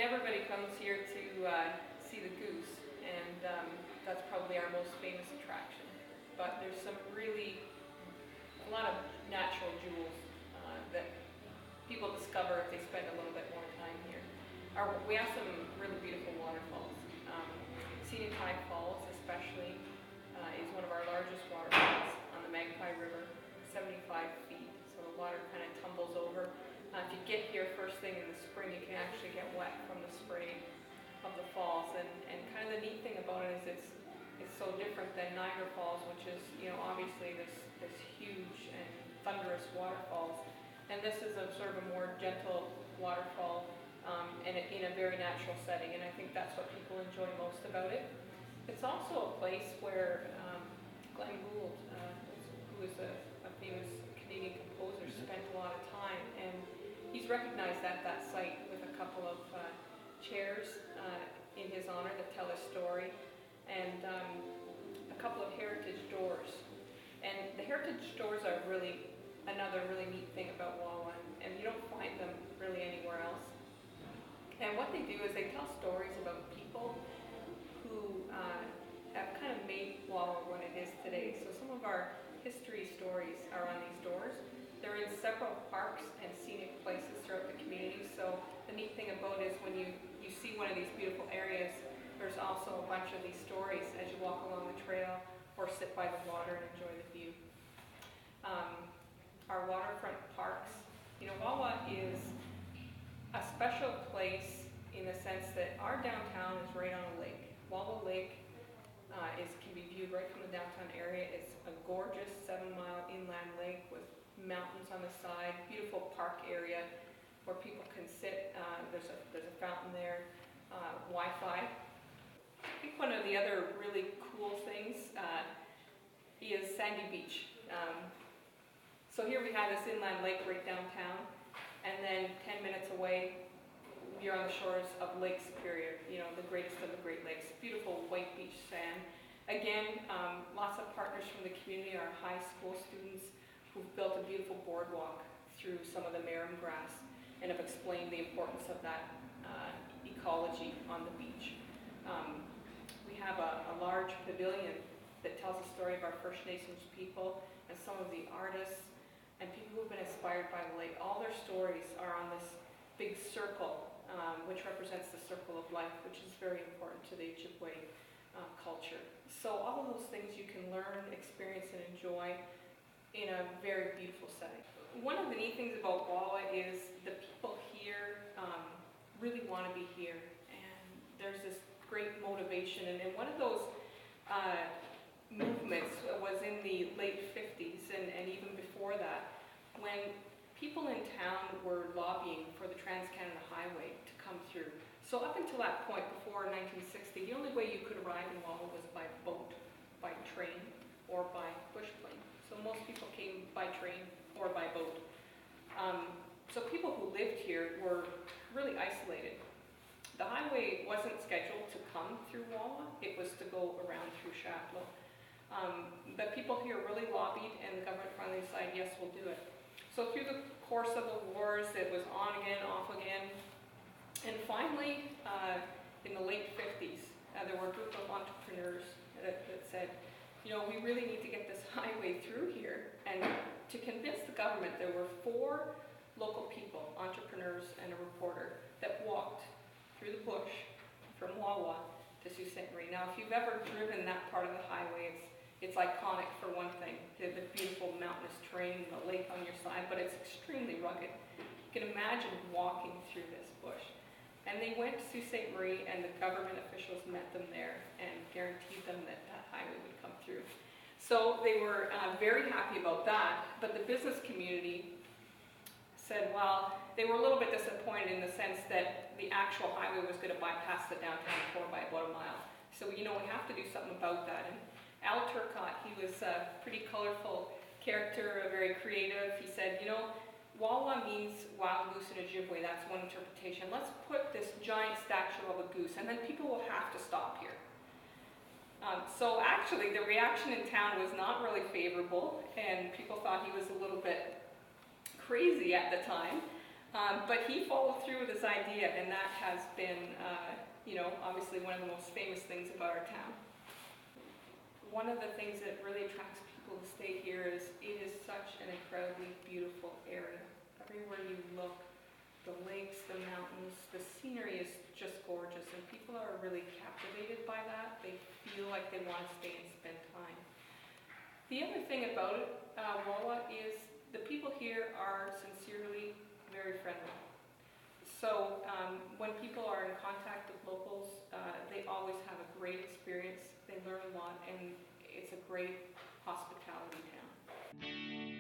Everybody comes here to see the goose, and that's probably our most famous attraction. But there's a lot of natural jewels that people discover if they spend a little bit more time here. We have some really beautiful waterfalls. Scenic High Falls especially is one of our largest waterfalls on the Magpie River, 75 feet, so the water kind of tumbles over. If you get here first thing in the spring, you can actually get wet from the spray of the falls, and kind of the neat thing about it is it's so different than Niagara Falls, which is, obviously this huge and thunderous waterfalls, and this is a sort of a more gentle waterfall and in a very natural setting, and I think that's what people enjoy most about it. It's also a place where Glenn Gould, who is a famous Canadian composer, spent a lot of time, and he's recognized at that site with a couple of chairs in his honor that tell a story, and a couple of heritage doors. And the heritage doors are another really neat thing about Wawa, and you don't find them really anywhere else. And what they do is they tell stories about people who have kind of made Wawa what it is today. So some of our history stories are on these doors. They're in several parks and scenic places throughout the community, so the neat thing about it is when you see one of these beautiful areas, there's also a bunch of these stories as you walk along the trail or sit by the water and enjoy the view. Our waterfront parks, Wawa is a special place in the sense that our downtown is right on a lake. Wawa Lake can be viewed right from the downtown area. It's a gorgeous 7-mile inland lake with mountains on the side, beautiful park area where people can sit. There's a fountain there, Wi-Fi. I think one of the other really cool things is Sandy Beach. So here we have this inland lake right downtown, and then 10 minutes away, you're on the shores of Lake Superior, the greatest of the Great Lakes. Beautiful white beach sand. Again, lots of partners from the community, our high school students, who've built a beautiful boardwalk through some of the marram grass and have explained the importance of that ecology on the beach. We have a large pavilion that tells the story of our First Nations people and some of the artists and people who've been inspired by the lake. All their stories are on this big circle, which represents the circle of life, which is very important to the Ojibwe culture. So all of those things you can learn, experience, and enjoy in a very beautiful setting. One of the neat things about Wawa is the people here really want to be here, and there's this great motivation. And one of those movements was in the late 50s and even before that, when people in town were lobbying for the Trans-Canada Highway to come through. So up until that point, before 1960, the only way you could arrive in Wawa was by boat, by train, or by bush plane. So most people came by train or by boat. So people who lived here were really isolated. The highway wasn't scheduled to come through Wawa, it was to go around through Chapleau. But people here really lobbied, and the government finally decided, yes, we'll do it. So through the course of the wars, it was on again, off again. And finally, in the late 50s, there were a group of entrepreneurs that said, we really need to get this highway through here. And to convince the government, there were 4 local people, entrepreneurs and a reporter, that walked through the bush from Wawa to Sault Ste. Marie. Now, if you've ever driven that part of the highway, it's iconic for one thing, the beautiful mountainous terrain, the lake on your side, but it's extremely rugged. You can imagine walking through this bush. And they went to Sault Ste. Marie, and the government officials met them there and guaranteed them that that highway would come through. So they were very happy about that, but the business community said, well, they were a little bit disappointed in the sense that the actual highway was going to bypass the downtown core by about a mile. So, we have to do something about that. And Al Turcotte, he was a pretty colorful character, very creative. He said, Wawa means wild goose in Ojibwe. That's one interpretation. Let's put this giant statue of a goose, and then people will have to stop here. So actually, the reaction in town was not really favorable, and people thought he was a little bit crazy at the time. But he followed through with his idea, and that has been, obviously one of the most famous things about our town. One of the things that really attracts people to stay here is it is such an incredibly beautiful area. Everywhere you look, the lakes, the mountains, the scenery is just gorgeous, and people are really captivated by that. They feel like they want to stay and spend time. The other thing about it, Wawa, is the people here are sincerely very friendly. So when people are in contact with locals, they always have a great experience. They learn a lot, and it's a great hospitality town.